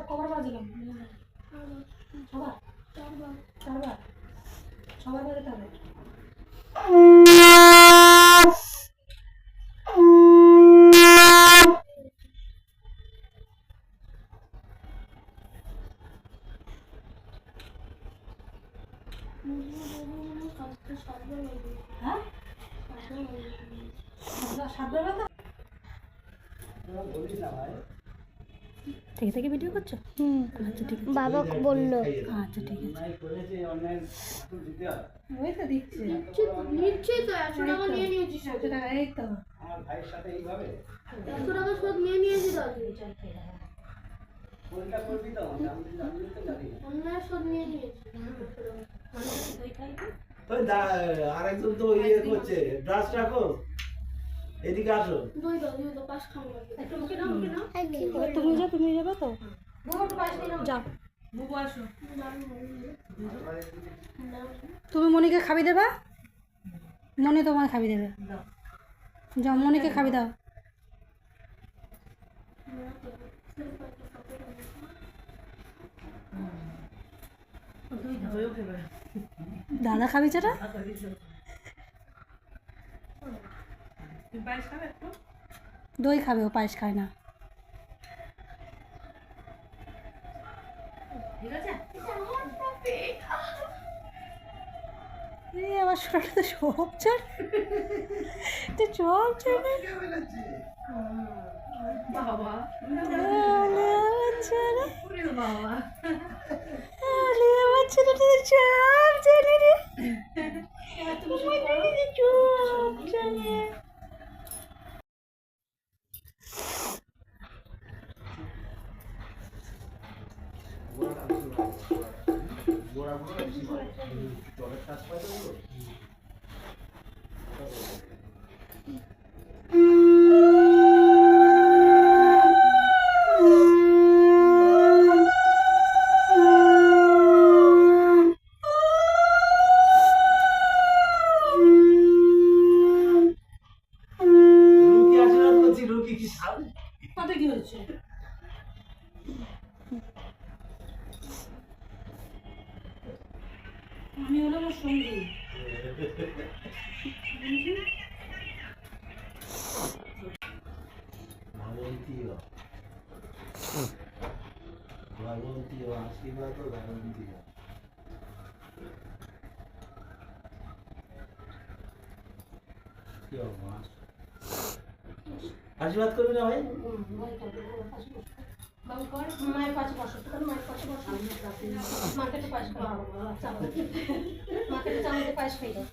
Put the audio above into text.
কবার বাজলাম সবার চারবার সবার বাজাতে হবে। হ্যাঁ সাতবার বাজা থেকে থেকে ভিডিও করছো? আচ্ছা ঠিক আছে, বাবা বললো। আচ্ছা ঠিক আছে, ওই তো দিচ্ছে নিশ্চয়ই তো 100 টাকা নিয়ে নিয়েছিস। 100 টাকা এই তো আমার ভাইয়ের সাথে এইভাবে 100 টাকা শোধ নিয়ে নিয়েছি তো। কোনটা করবি তো আমি তো জানি না। অন্যায় শোধ নিয়ে নিয়েছি। ওই আরেকজন তো ইয়ে করছে ব্রাশ রাখো এদিকে আসো। দই দাও পাঁচ খাবো। একটু মুখে নাও তুমি যাবে তো বুবু একটু পাশ নিয়ে নাও যাও বুবু আসো তুমি মনিকে খাবি দেবা মনি তোমার খাবি দেবে যাও মনিকে খাবি দাও দাদা খাবি চাটা দই খাবে ও পায়েস খায় না আবার শোনাটা তো সব চার তো সব চার বাবা বাচ্চারা তো সব জানে রে সব জানে তাতে কি হচ্ছে আমি হলাম ওর সঙ্গী ভগবন্তী আশীর্বাদ ভগবন্তী আশীর্বাদ করবি না ভাই মায়ের পাশে বসো মায়ের পাশে বসো মাকে তো পাশ খাওয়া মাকে তো চামচে পাশ খাই দাও